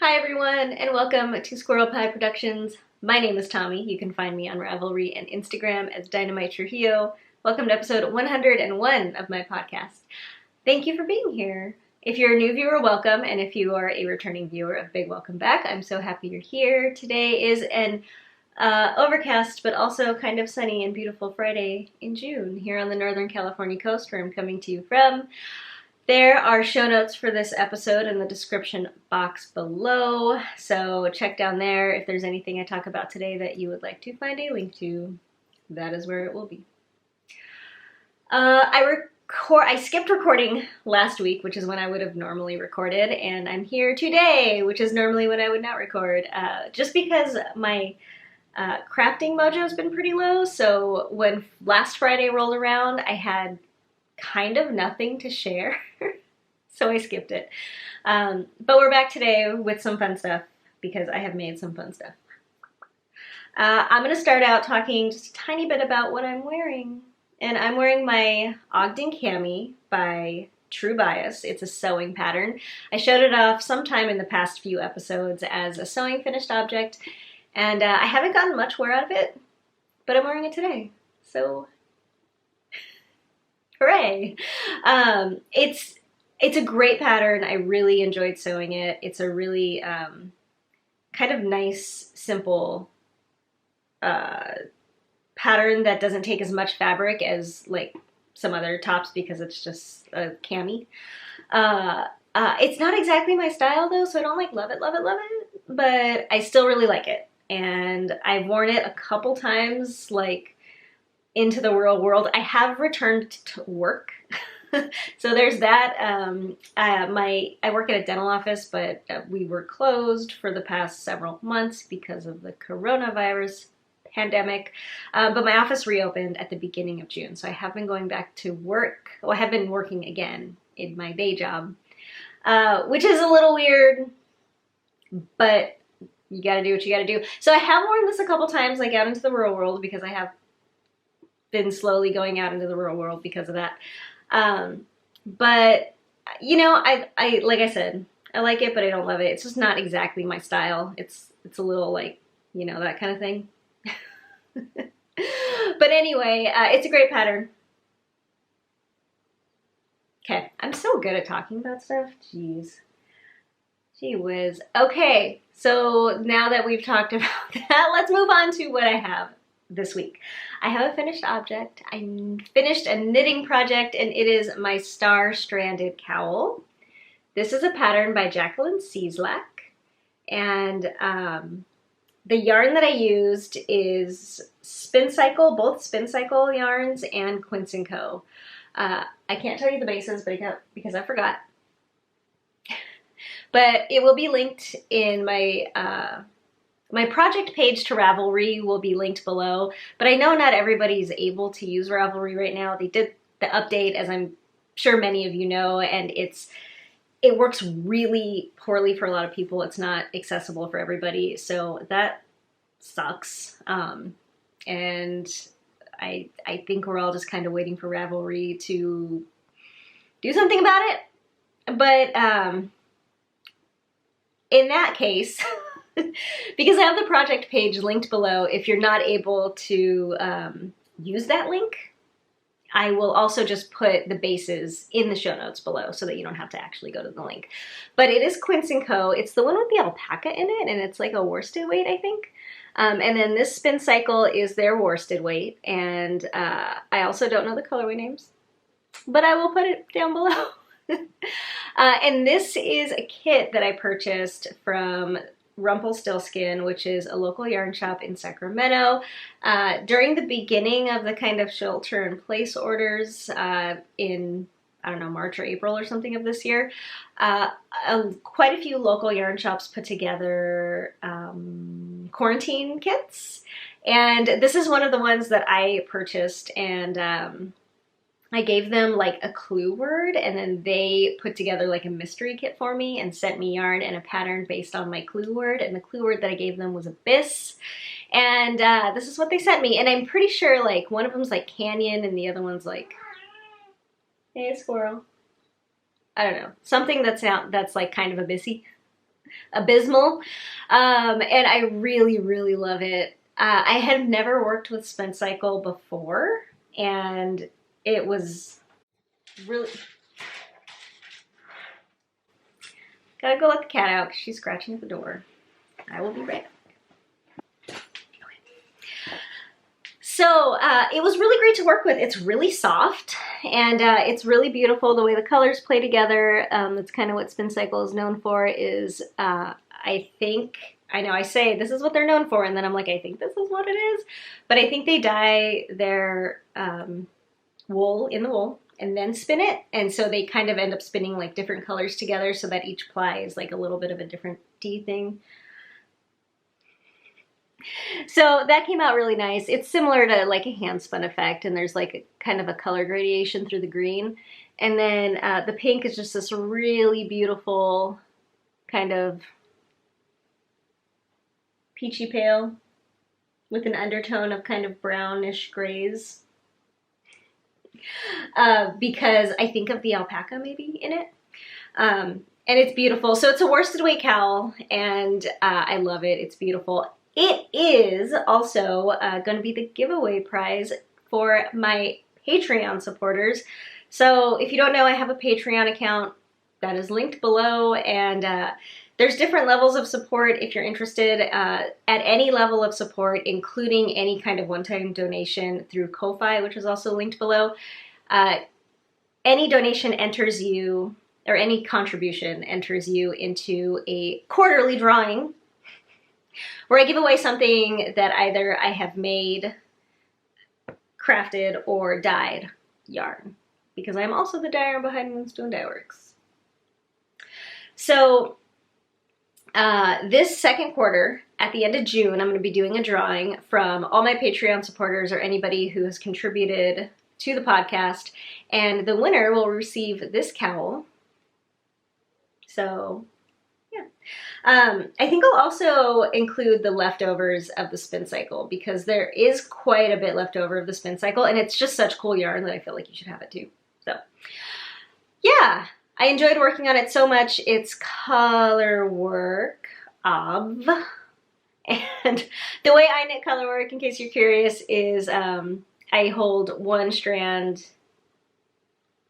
Hi everyone, and welcome to Squirrel Pie Productions. My name is Tommi. You can find me on Ravelry and Instagram as DynamiteTrujillo. Welcome to episode 101 of my podcast. Thank you for being here. If you're a new viewer, welcome, and if you are a returning viewer, a big welcome back. I'm so happy you're here. Today is an overcast, but also kind of sunny and beautiful Friday in June here on the Northern California coast, where I'm coming to you from. There are show notes for this episode in the description box below, so check down there if there's anything I talk about today that you would like to find a link to. That is where it will be. I skipped recording last week, which is when I would have normally recorded, and I'm here today, which is normally when I would not record, just because my crafting mojo has been pretty low. So when last Friday rolled around, I had kind of nothing to share, so I skipped it. But we're back today with some fun stuff because I have made some fun stuff. I'm going to start out talking just a tiny bit about what I'm wearing. And I'm wearing my Ogden Cami by True Bias. It's a sewing pattern. I showed it off sometime in the past few episodes as a sewing finished object, and I haven't gotten much wear out of it, but I'm wearing it today. So hooray! It's a great pattern. I really enjoyed sewing it. It's a really kind of nice, simple pattern that doesn't take as much fabric as like some other tops because it's just a cami. It's not exactly my style though, so I don't like love it, but I still really like it. And I've worn it a couple times, like into the real world. I have returned to work. So there's that. I work at a dental office, but we were closed for the past several months because of the coronavirus pandemic. But my office reopened at the beginning of June. So I have been going back to work. Well, I have been working again in my day job, which is a little weird, but you gotta do what you gotta do. So I have worn this a couple times, like out into the real world, because I have been slowly going out into the real world because of that. But you know, I like I said, I like it, but I don't love it. It's just not exactly my style. It's a little like, you know, that kind of thing. But anyway, it's a great pattern. Okay, I'm so good at talking about stuff. Jeez. Gee whiz. Okay, so now that we've talked about that, let's move on to what I have this week. I have a finished object. I finished a knitting project, and it is my star-stranded cowl. This is a pattern by Jacqueline Cieslak, and the yarn that I used is Spin Cycle, both Spin Cycle yarns and Quince Co. I can't tell you the bases because I forgot. But it will be linked in my my project page to Ravelry will be linked below. But I know not everybody's able to use Ravelry right now. They did the update, as I'm sure many of you know, and it works really poorly for a lot of people. It's not accessible for everybody, so that sucks. And I think we're all just kind of waiting for Ravelry to do something about it. But in that case, because I have the project page linked below, if you're not able to use that link, I will also just put the bases in the show notes below so that you don't have to actually go to the link. But it is Quince Co. It's the one with the alpaca in it, and it's like a worsted weight, I think. And then this Spin Cycle is their worsted weight, and I also don't know the colorway names, but I will put it down below. And this is a kit that I purchased from Rumpelstiltskin, which is a local yarn shop in Sacramento. During the beginning of the kind of shelter-in-place orders in, I don't know, March or April or something of this year, quite a few local yarn shops put together quarantine kits. And this is one of the ones that I purchased, and I gave them like a clue word, and then they put together like a mystery kit for me and sent me yarn and a pattern based on my clue word. And the clue word that I gave them was abyss. And this is what they sent me. And I'm pretty sure like one of them's like canyon and the other one's like, hey, squirrel. I don't know, something that's like kind of abyssy. abysmal. And I really, really love it. I had never worked with Spin Cycle before, and it was really... Gotta go let the cat out because she's scratching at the door. I will be right back. So it was really great to work with. It's really soft and it's really beautiful the way the colors play together. That's kind of what Spin Cycle is known for. Is I know I say this is what they're known for, and then I'm like, I think this is what it is. But I think they dye their wool in the wool and then spin it, and so they kind of end up spinning like different colors together so that each ply is like a little bit of a different dye thing. So that came out really nice. It's similar to like a hand spun effect, and there's like a kind of a color gradation through the green. And then the pink is just this really beautiful kind of peachy pale with an undertone of kind of brownish grays. Because I think of the alpaca maybe in it. And it's beautiful. So it's a worsted weight cowl, and I love it. It's beautiful. It is also going to be the giveaway prize for my Patreon supporters. So if you don't know, I have a Patreon account that is linked below, and there's different levels of support if you're interested. At any level of support, including any kind of one-time donation through Ko-Fi, which is also linked below, any donation enters you, or any contribution enters you into a quarterly drawing where I give away something that either I have made, crafted, or dyed yarn, because I'm also the dyer behind Moonstone Dyeworks. So this second quarter, at the end of June, I'm going to be doing a drawing from all my Patreon supporters or anybody who has contributed to the podcast, and the winner will receive this cowl. So I think I'll also include the leftovers of the Spin Cycle, because there is quite a bit left over of the Spin Cycle, and it's just such cool yarn that I feel like you should have it too. So yeah, I enjoyed working on it so much. It's Colorwork of, and the way I knit Colorwork, in case you're curious, is I hold one strand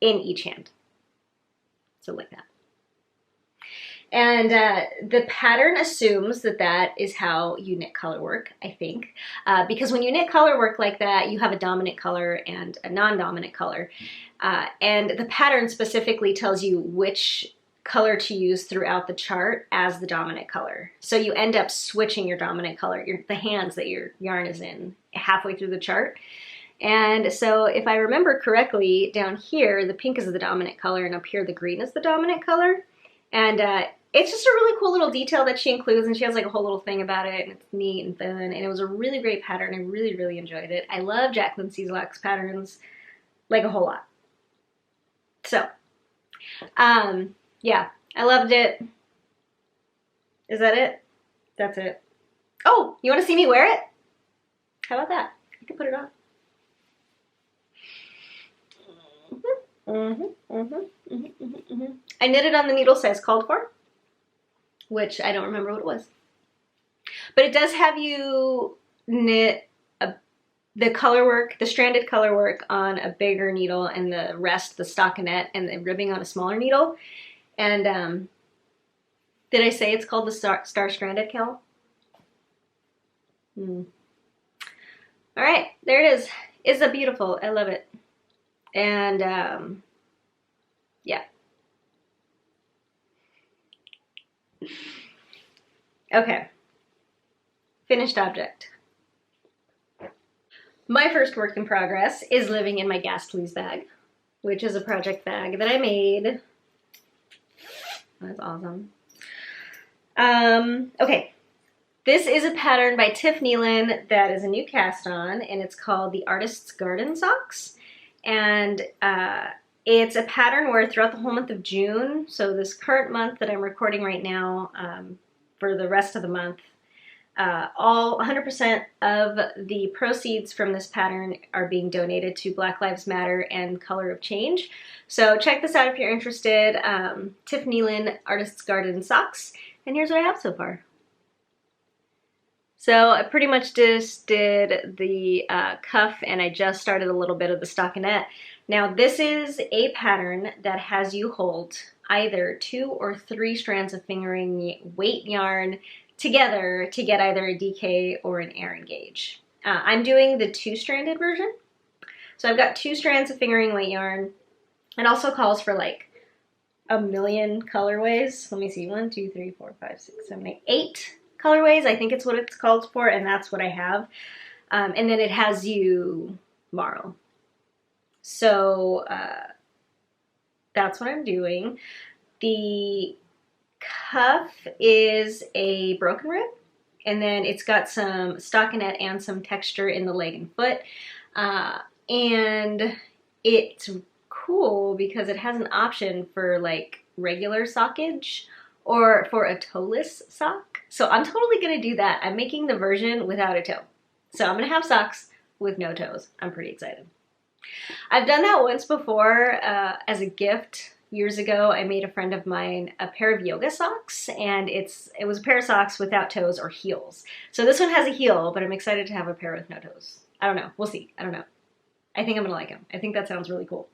in each hand. So like that. And the pattern assumes that that is how you knit colorwork, I think. Because when you knit colorwork like that, you have a dominant color and a non-dominant color. And the pattern specifically tells you which color to use throughout the chart as the dominant color. So you end up switching your dominant color, the hands that your yarn is in, halfway through the chart. And so if I remember correctly, down here, the pink is the dominant color, and up here, the green is the dominant color. And it's just a really cool little detail that she includes, and she has like a whole little thing about it, and it's neat and fun, and it was a really great pattern. I really, really enjoyed it. I love Jacqueline Cieslak's patterns like a whole lot. So, yeah, I loved it. Is that it? That's it. Oh, you want to see me wear it? How about that? I can put it on. I knitted on the needle size called for, which I don't remember what it was. But it does have you knit the colorwork, the stranded colorwork on a bigger needle, and the rest, the stockinette and the ribbing on a smaller needle. And did I say it's called the Star Stranded cowl? All right, there it is. It's a beautiful, I love it. And yeah. Okay, finished object. My first work in progress is living in my gas please bag, which is a project bag that I made. That's awesome. Okay, this is a pattern by Tiff Nealon that is a new cast on, and it's called the Artist's Garden Socks. And it's a pattern where throughout the whole month of June, so this current month that I'm recording right now, for the rest of the month, all 100% of the proceeds from this pattern are being donated to Black Lives Matter and Color of Change. So check this out if you're interested. Tiff Nealon, Artist's Garden Socks. And here's what I have so far. So I pretty much just did the cuff, and I just started a little bit of the stockinette. Now this is a pattern that has you hold either 2 or 3 strands of fingering weight yarn together to get either a DK or an air engage. I'm doing the 2-stranded version. So I've got 2 strands of fingering weight yarn. It also calls for like a million colorways. Let me see, 1, 2, 3, 4, 5, 6, 7, 8, 8 colorways. I think it's what it's called for, and that's what I have. And then it has you marl. So that's what I'm doing. The cuff is a broken rib, and then it's got some stockinette and some texture in the leg and foot. And it's cool because it has an option for like regular sockage or for a toeless sock. So I'm totally gonna do that. I'm making the version without a toe. So I'm gonna have socks with no toes. I'm pretty excited. I've done that once before as a gift. Years ago, I made a friend of mine a pair of yoga socks, and it was a pair of socks without toes or heels. So this one has a heel, but I'm excited to have a pair with no toes. I don't know, we'll see, I don't know. I think I'm gonna like them. I think that sounds really cool.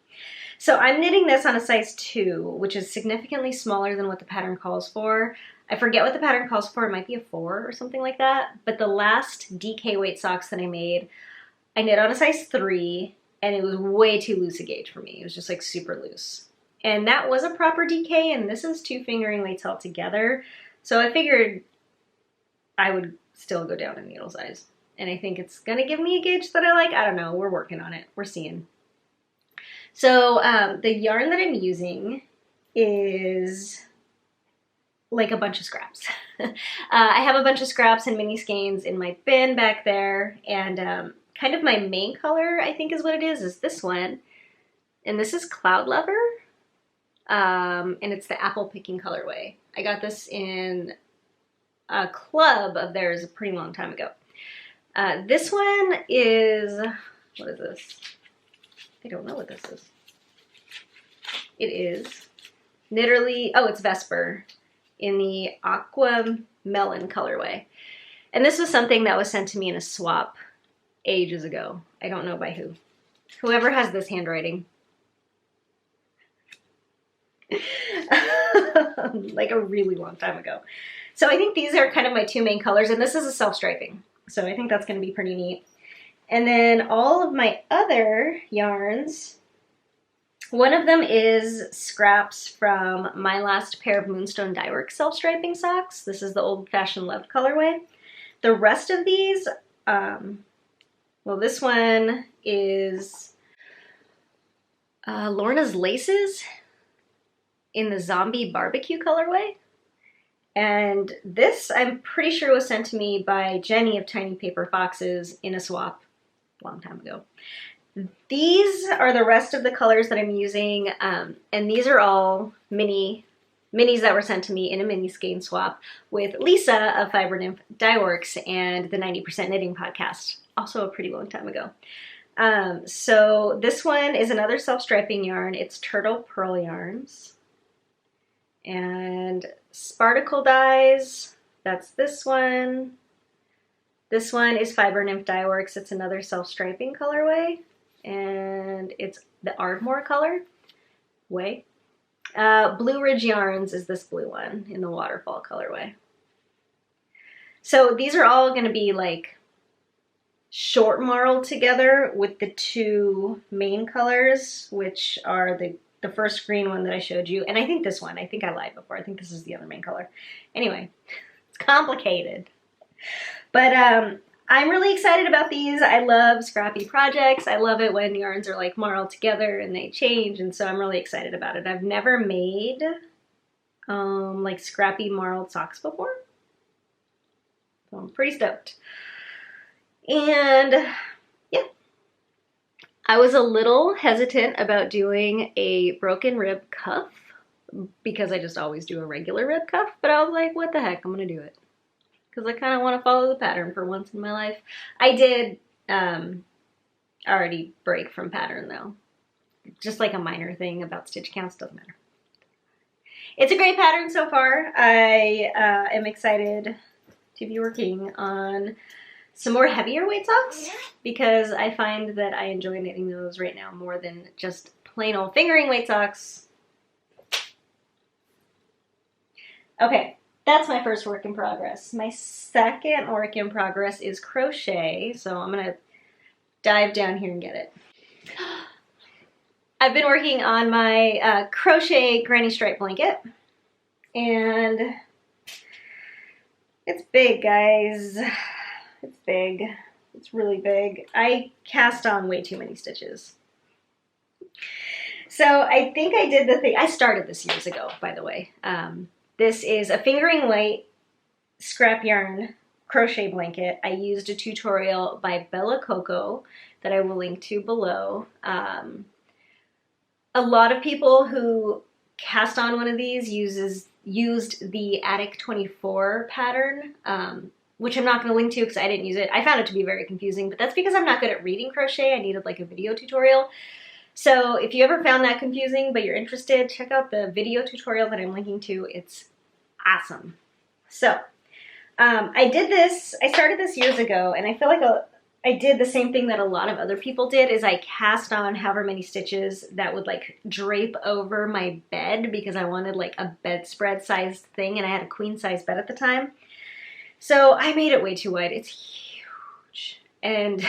So I'm knitting this on a size 2, which is significantly smaller than what the pattern calls for. I forget what the pattern calls for, it might be a 4 or something like that, but the last DK weight socks that I made, I knit on a size 3, and it was way too loose a gauge for me. It was just like super loose. And that was a proper DK, and this is 2 fingering weights all together. So I figured I would still go down in needle size. And I think it's gonna give me a gauge that I like. I don't know, we're working on it, we're seeing. So the yarn that I'm using is like a bunch of scraps. I have a bunch of scraps and mini skeins in my bin back there, and kind of my main color, I think is what it is this one. And this is Cloud Lover, and it's the apple picking colorway. I got this in a club of theirs a pretty long time ago. This one is, what is this? I don't know what this is. It is Knitterly, oh, it's Vesper in the Aqua Melon colorway. And this was something that was sent to me in a swap ages ago. I don't know by who. Whoever has this handwriting. Like a really long time ago. So I think these are kind of my 2 main colors, and this is a self-striping. So I think that's going to be pretty neat. And then all of my other yarns, one of them is scraps from my last pair of Moonstone Dyeworks self-striping socks. This is the Old Fashioned Love colorway. The rest of these, well, this one is Lorna's Laces in the Zombie Barbecue colorway. And this, I'm pretty sure, was sent to me by Jenny of Tiny Paper Foxes in a swap a long time ago. These are the rest of the colors that I'm using, and these are all minis that were sent to me in a mini skein swap with Lisa of Fiber Nymph Dyeworks and the 90% Knitting podcast, also a pretty long time ago. So this one is another self-striping yarn. It's Turtle Pearl Yarns. And Sparticle Dyes, that's this one. This one is Fiber Nymph Dyeworks. It's another self-striping colorway, and it's the Ardmore color way. Blue Ridge Yarns is this blue one in the Waterfall colorway. So these are all going to be like short marled together with the 2 main colors, which are the first green one that I showed you, and I think this one. I think I lied before. I think this is the other main color. Anyway, it's complicated. But I'm really excited about these. I love scrappy projects. I love it when yarns are like marled together and they change, and so I'm really excited about it. I've never made like scrappy marled socks before, so I'm pretty stoked. And yeah, I was a little hesitant about doing a broken rib cuff because I just always do a regular rib cuff, but I was like, what the heck, I'm gonna do it. Because I kind of want to follow the pattern for once in my life. I did already break from pattern though. Just like a minor thing about stitch counts, doesn't matter. It's a great pattern so far. I am excited to be working on some more heavier weight socks because I find that I enjoy knitting those right now more than just plain old fingering weight socks. Okay, that's my first work in progress. My second work in progress is crochet, so I'm gonna dive down here and get it. I've been working on my crochet granny stripe blanket, and it's big, guys. It's big. It's really big. I cast on way too many stitches. So I think I did the thing. I started this years ago, by the way. This is a fingering weight scrap yarn crochet blanket. I used a tutorial by Bella Coco that I will link to below. A lot of people who cast on one of these used the Attic 24 pattern, which I'm not going to link to because I didn't use it. I found it to be very confusing, but that's because I'm not good at reading crochet. I needed like a video tutorial. So if you ever found that confusing but you're interested, check out the video tutorial that I'm linking to. It's awesome. So I started this years ago, and I feel like I did the same thing that a lot of other people did, is I cast on however many stitches that would like drape over my bed because I wanted like a bedspread sized thing, and I had a queen size bed at the time. So I made it way too wide. It's huge. And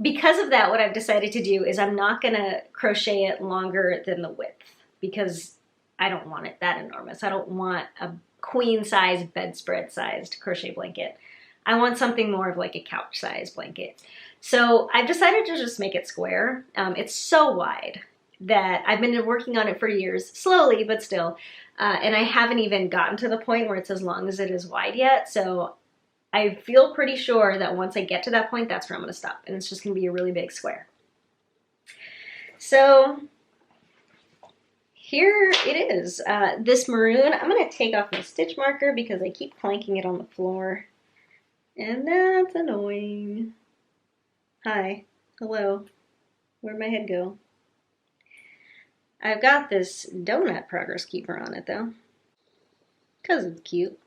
because of that, what I've decided to do is I'm not going to crochet it longer than the width because I don't want it that enormous. I don't want a queen size bedspread sized crochet blanket. I want something more of like a couch size blanket. So I've decided to just make it square. It's so wide that I've been working on it for years, slowly, but still. And I haven't even gotten to the point where it's as long as it is wide yet. So I feel pretty sure that once I get to that point, that's where I'm going to stop. And it's just going to be a really big square. So here it is. This maroon, I'm going to take off my stitch marker because I keep clanking it on the floor. And that's annoying. Hi. Hello. Where'd my head go? I've got this donut progress keeper on it though, because it's cute.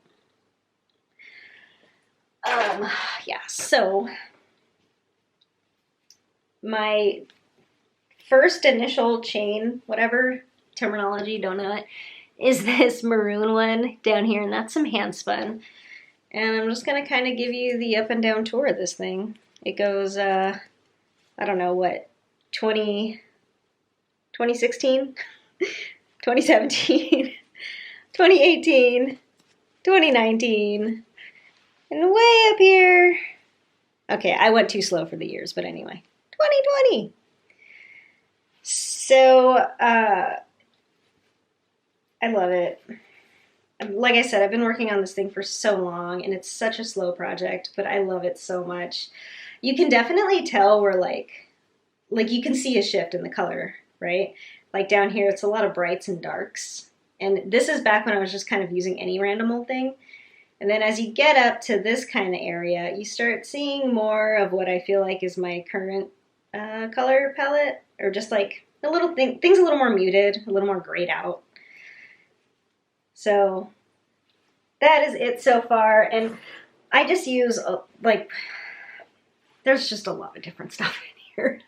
Yeah, so my first initial chain, whatever terminology, don't know it, is this maroon one down here, and that's some hand spun. And I'm just gonna kind of give you the up and down tour of this thing. It goes, I don't know what, 2016, 2017, 2018, 2019, and way up here. Okay, I went too slow for the years, but anyway, 2020. So, I love it. Like I said, I've been working on this thing for so long, and it's such a slow project, but I love it so much. You can definitely tell we're like you can see a shift in the color, right? Like down here, it's a lot of brights and darks. And this is back when I was just kind of using any random old thing. And then as you get up to this kind of area, you start seeing more of what I feel like is my current color palette, or just like a little things a little more muted, a little more grayed out. So that is it so far. And I just use there's just a lot of different stuff in here.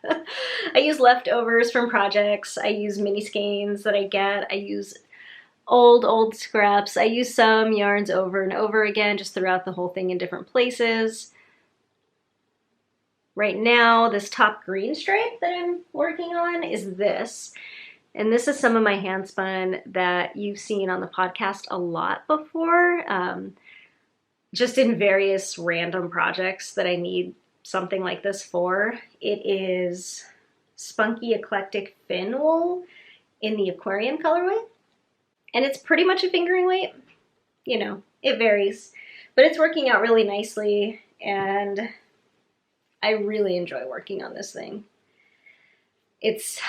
I use leftovers from projects. I use mini skeins that I get. I use old scraps. I use some yarns over and over again just throughout the whole thing in different places. Right now, this top green stripe that I'm working on is this. And this is some of my hand spun that you've seen on the podcast a lot before, just in various random projects that I need something like this for. It is Spunky Eclectic Fin Wool in the aquarium colorway. And it's pretty much a fingering weight. You know, it varies, but it's working out really nicely, and I really enjoy working on this thing. It's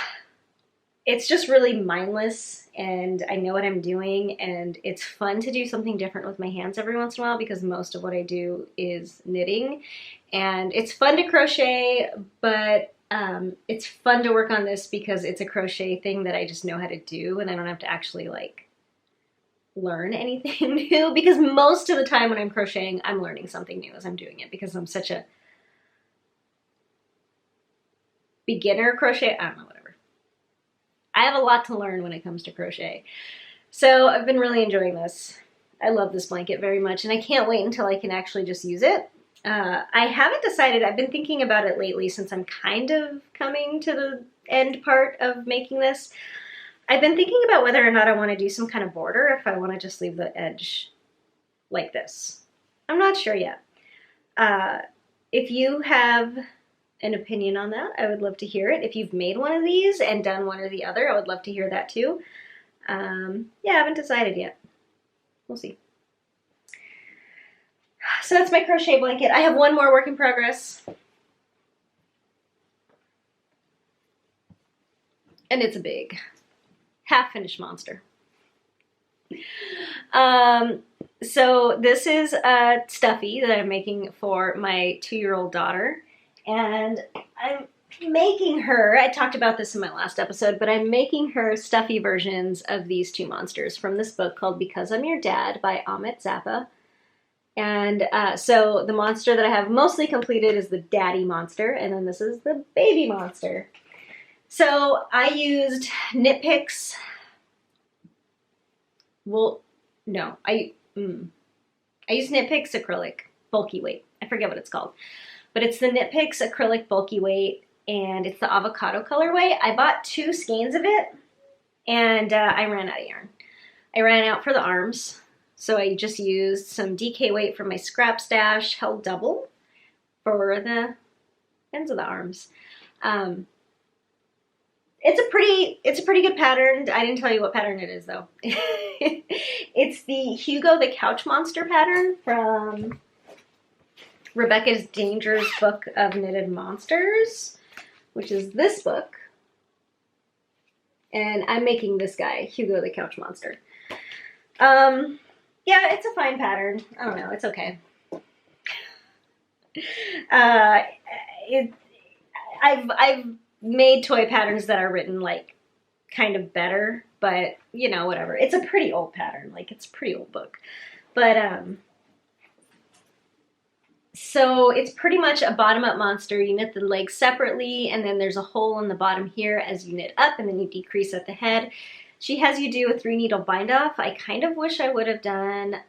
just really mindless, and I know what I'm doing, and it's fun to do something different with my hands every once in a while because most of what I do is knitting, and it's fun to crochet, but It's fun to work on this because it's a crochet thing that I just know how to do, and I don't have to actually like learn anything new, because most of the time when I'm crocheting, I'm learning something new as I'm doing it, because I'm such a beginner crochet. I don't know, whatever. I have a lot to learn when it comes to crochet. So I've been really enjoying this. I love this blanket very much, and I can't wait until I can actually just use it. I haven't decided. I've been thinking about it lately since I'm kind of coming to the end part of making this. I've been thinking about whether or not I want to do some kind of border, if I want to just leave the edge like this. I'm not sure yet. If you have an opinion on that, I would love to hear it. If you've made one of these and done one or the other, I would love to hear that too. Yeah, I haven't decided yet. We'll see. So that's my crochet blanket. I have one more work in progress. And it's a big, half-finished monster. So this is a stuffy that I'm making for my 2-year-old daughter. And I'm making her, I talked about this in my last episode, but I'm making her stuffy versions of these two monsters from this book called Because I'm Your Dad by Amit Zappa. And so the monster that I have mostly completed is the daddy monster, and then this is the baby monster. So I used knit picks. Well, no, I used knit picks acrylic bulky weight. I forget what it's called, but it's the knit picks acrylic bulky weight, and it's the avocado colorway. I bought 2 skeins of it, and I ran out of yarn. I ran out for the arms. So I just used some DK weight from my scrap stash, held double for the ends of the arms. It's a pretty good pattern. I didn't tell you what pattern it is though. It's the Hugo the Couch Monster pattern from Rebecca's Dangerous Book of Knitted Monsters, which is this book. And I'm making this guy, Hugo the Couch Monster. Yeah, it's a fine pattern. I don't know, it's okay. I've made toy patterns that are written like kind of better, but you know, whatever. It's a pretty old pattern, like it's a pretty old book. But so it's pretty much a bottom-up monster. You knit the legs separately, and then there's a hole in the bottom here as you knit up, and then you decrease at the head. She has you do a 3-needle bind-off. I kind of wish I would have done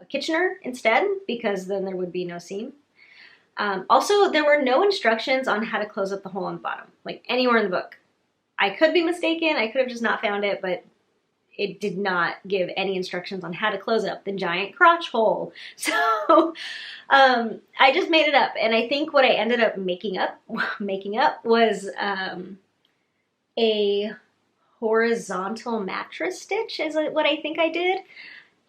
Kitchener instead, because then there would be no seam. Also, there were no instructions on how to close up the hole on the bottom, like anywhere in the book. I could be mistaken. I could have just not found it, but it did not give any instructions on how to close up the giant crotch hole. So I just made it up, and I think what I ended up making up was a horizontal mattress stitch is what I think I did.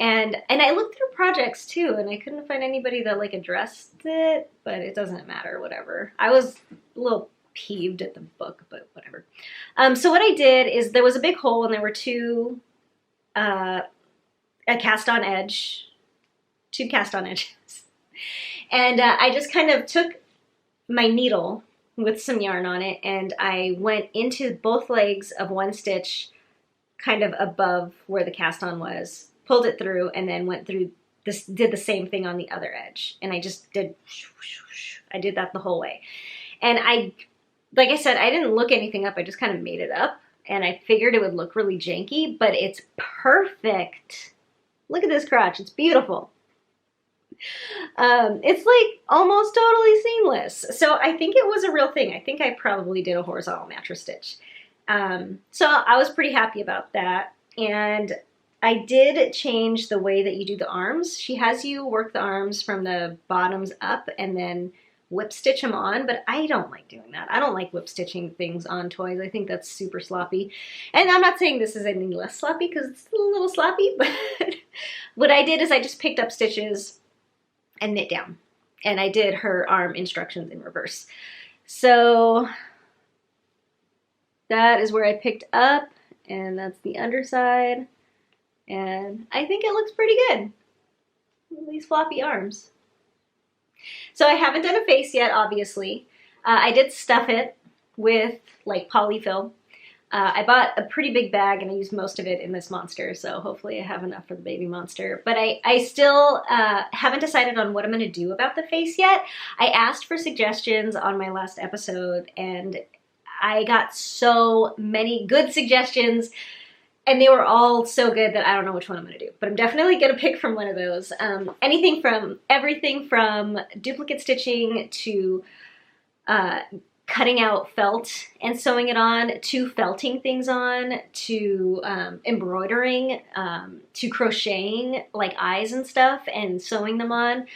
And I looked through projects too, and I couldn't find anybody that like addressed it, but it doesn't matter, whatever. I was a little peeved at the book, but whatever. So what I did is there was a big hole, and there were two cast-on edges. And I just kind of took my needle with some yarn on it, and I went into both legs of one stitch kind of above where the cast-on was, pulled it through, and then went through this, did the same thing on the other edge. And I just did, I did that the whole way. And like I said, I didn't look anything up. I just kind of made it up, and I figured it would look really janky, but it's perfect. Look at this crotch. It's beautiful. It's like almost totally seamless. So I think it was a real thing. I think I probably did a horizontal mattress stitch. So I was pretty happy about that. And I did change the way that you do the arms. She has you work the arms from the bottoms up and then whip stitch them on, but I don't like doing that. I don't like whip stitching things on toys. I think that's super sloppy. And I'm not saying this is any less sloppy, because it's a little sloppy, but what I did is I just picked up stitches and knit down. And I did her arm instructions in reverse. So that is where I picked up, and that's the underside. And I think it looks pretty good. These floppy arms. So I haven't done a face yet, obviously. I did stuff it with like polyfill. I bought a pretty big bag and I used most of it in this monster, so hopefully I have enough for the baby monster. But I still haven't decided on what I'm going to do about the face yet. I asked for suggestions on my last episode and I got so many good suggestions and they were all so good that I don't know which one I'm going to do. But I'm definitely going to pick from one of those. Everything from duplicate stitching to cutting out felt and sewing it on, to felting things on, to embroidering, to crocheting like eyes and stuff and sewing them on.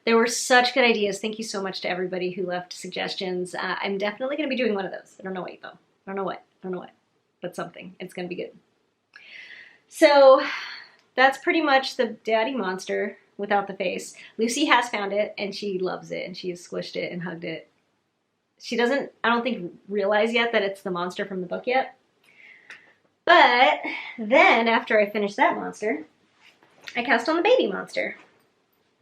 There were such good ideas. Thank you so much to everybody who left suggestions. I'm definitely going to be doing one of those. I don't know what though. I don't know what, but something. It's going to be good. So that's pretty much the daddy monster without the face. Lucy has found it and she loves it and she has squished it and hugged it. She doesn't, I don't think, realize yet that it's the monster from the book yet. But then, after I finished that monster, I cast on the baby monster.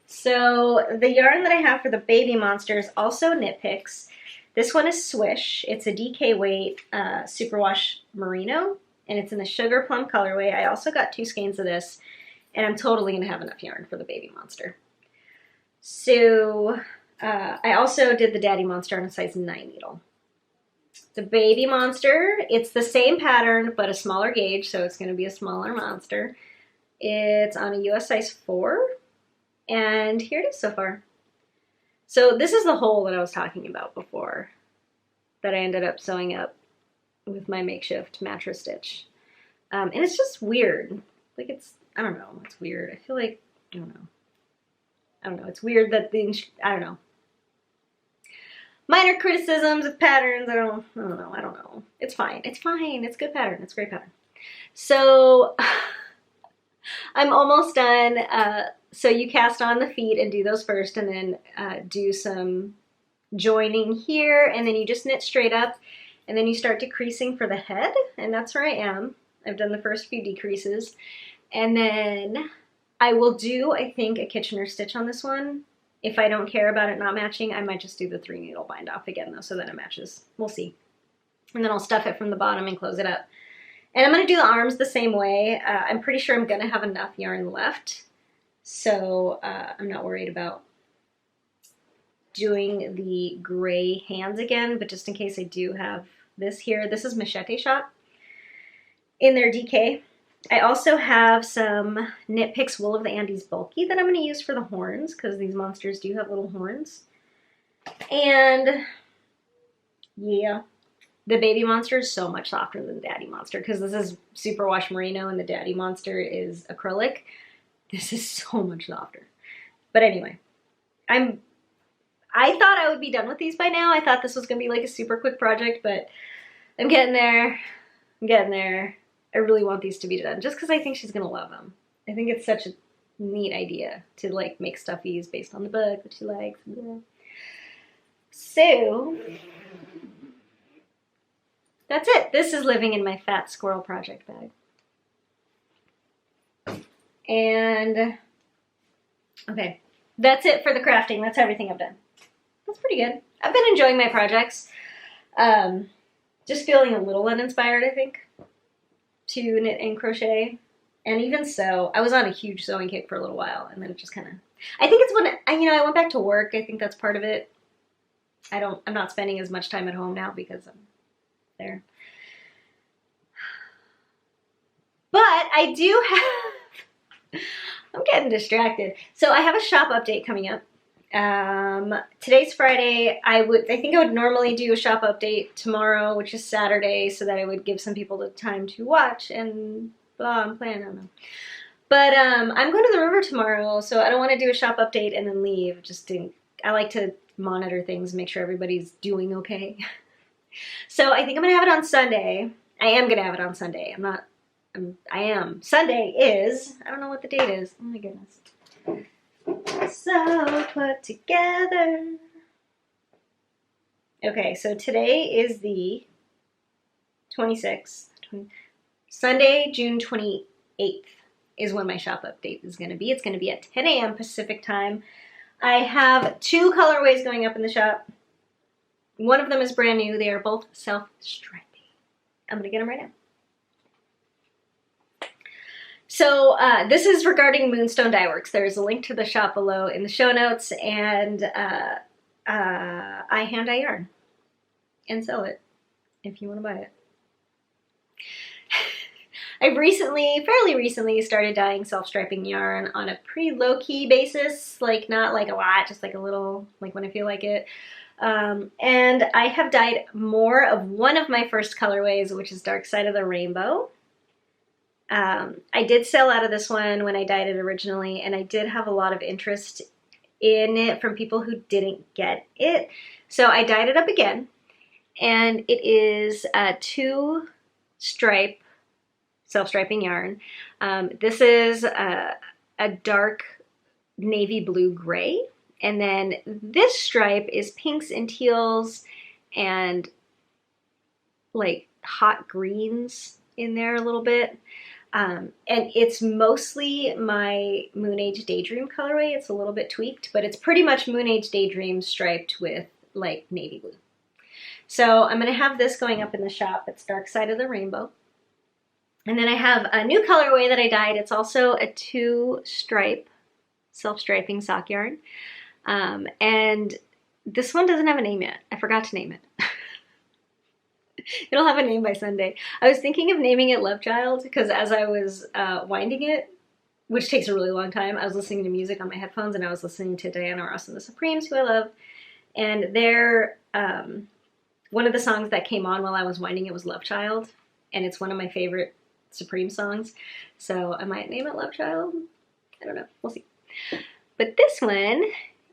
So the yarn that I have for the baby monster is also Knit Picks. This one is Swish. It's a DK weight superwash merino, and it's in the Sugar Plum colorway. I also got 2 skeins of this, and I'm totally going to have enough yarn for the baby monster. So I also did the daddy monster on a size 9 needle. The baby monster, it's the same pattern, but a smaller gauge, so it's going to be a smaller monster. It's on a US size 4, and here it is so far. So this is the hole that I was talking about before, that I ended up sewing up with my makeshift mattress stitch. And it's just weird. Like I don't know, it's weird. I feel like, I don't know, it's weird that I don't know. Minor criticisms of patterns, I don't know. It's fine, it's good pattern, it's great pattern. So, I'm almost done. So you cast on the feet and do those first, and then do some joining here, and then you just knit straight up, and then you start decreasing for the head, and that's where I am. I've done the first few decreases, and then I will do, I think, a Kitchener stitch on this one. If I don't care about it not matching, I might just do the 3 needle bind off again though, so that it matches. We'll see. And then I'll stuff it from the bottom and close it up. And I'm going to do the arms the same way. I'm pretty sure I'm going to have enough yarn left, so I'm not worried about doing the gray hands again, but just in case I do have this here. This is Machete Shop in their DK. I also have some Knit Picks Wool of the Andes Bulky that I'm going to use for the horns, because these monsters do have little horns. And yeah, the baby monster is so much softer than the daddy monster, because this is superwash merino and the daddy monster is acrylic. This is so much softer. But anyway, I thought I would be done with these by now. I thought this was going to be like a super quick project, but I'm getting there. I'm getting there. I really want these to be done, just because I think she's going to love them. I think it's such a neat idea to like make stuffies based on the book that she likes. So that's it. This is living in my fat squirrel project bag. And okay, that's it for the crafting. That's everything I've done. That's pretty good. I've been enjoying my projects. Just feeling a little uninspired, I think, to knit and crochet. And even so, I was on a huge sewing kick for a little while, and then it just kind of, I think it's when I went back to work. I think that's part of it. I'm not spending as much time at home now because I'm there. But I do have, I'm getting distracted. So I have a shop update coming up. Today's Friday. I think I would normally do a shop update tomorrow, which is Saturday, so that I would give some people the time to watch and blah and plan, I don't know. But I'm going to the river tomorrow, so I don't want to do a shop update and then leave. I like to monitor things, make sure everybody's doing okay. So I think I'm going to have it on Sunday. I am going to have it on Sunday. I am. Sunday is, I don't know what the date is. Oh my goodness. So put together. Okay, so today is the 26th. Sunday, June 28th is when my shop update is going to be. It's going to be at 10 a.m. Pacific time. I have 2 colorways going up in the shop. One of them is brand new. They are both self-striping. I'm gonna get them right now. So this is regarding Moonstone Dyeworks. There's a link to the shop below in the show notes, and I hand dye yarn and sell it if you want to buy it. I've fairly recently started dyeing self-striping yarn on a pretty low-key basis, like not like a lot, just like a little, like when I feel like it. And I have dyed more of one of my first colorways, which is Dark Side of the Rainbow. I did sell out of this one when I dyed it originally, and I did have a lot of interest in it from people who didn't get it. So I dyed it up again, and it is a 2-stripe self-striping yarn. This is a dark navy blue gray, and then this stripe is pinks and teals and like hot greens in there a little bit. And it's mostly my Moon Age Daydream colorway. It's a little bit tweaked, but it's pretty much Moon Age Daydream striped with like navy blue. So I'm going to have this going up in the shop. It's Dark Side of the Rainbow. And then I have a new colorway that I dyed. It's also a 2-stripe self-striping sock yarn. And this one doesn't have a name yet. I forgot to name it. It'll have a name by Sunday. I was thinking of naming it Love Child because as I was winding it, which takes a really long time, I was listening to music on my headphones, and I was listening to Diana Ross and the Supremes, who I love. And their one of the songs that came on while I was winding it was Love Child, and it's one of my favorite Supreme songs. So I might name it Love Child. I don't know. We'll see. But this one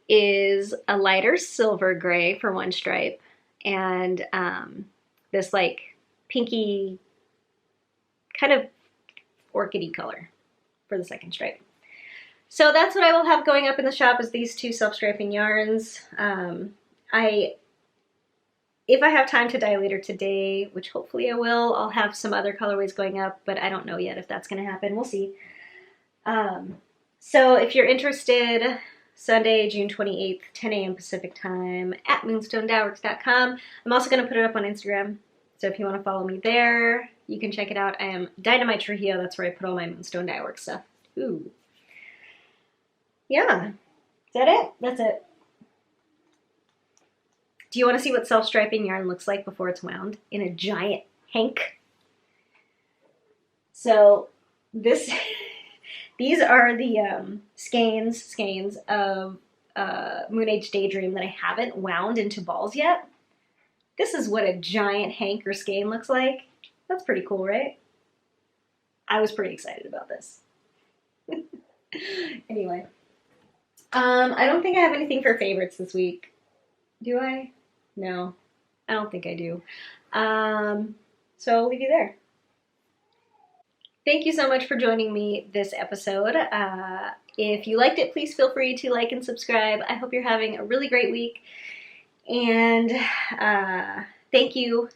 is a lighter silver gray for one stripe, and this like pinky kind of orchidy color for the second stripe. So that's what I will have going up in the shop, is these 2 self-striping yarns. If I have time to dye later today, which hopefully I will, I'll have some other colorways going up, but I don't know yet if that's going to happen. We'll see. So if you're interested, Sunday, June 28th, 10 a.m. Pacific time at moonstonedyeworks.com. I'm also going to put it up on Instagram, so if you want to follow me there, you can check it out. I am DynamiteTrujillo. That's where I put all my Moonstone Dyeworks stuff. Ooh. Yeah. Is that it? That's it. Do you want to see what self-striping yarn looks like before it's wound in a giant hank? So these are the skeins of Moon Age Daydream that I haven't wound into balls yet. This is what a giant hank or skein looks like. That's pretty cool, right? I was pretty excited about this. Anyway, I don't think I have anything for favorites this week. Do I? No, I don't think I do. So I'll leave you there. Thank you so much for joining me this episode. If you liked it, please feel free to like and subscribe. I hope you're having a really great week. And thank you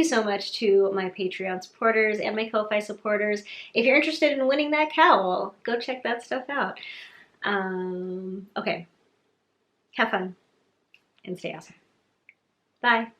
so much to my Patreon supporters and my Ko-Fi supporters. If you're interested in winning that cowl, go check that stuff out. Okay. Have fun and stay awesome. Bye.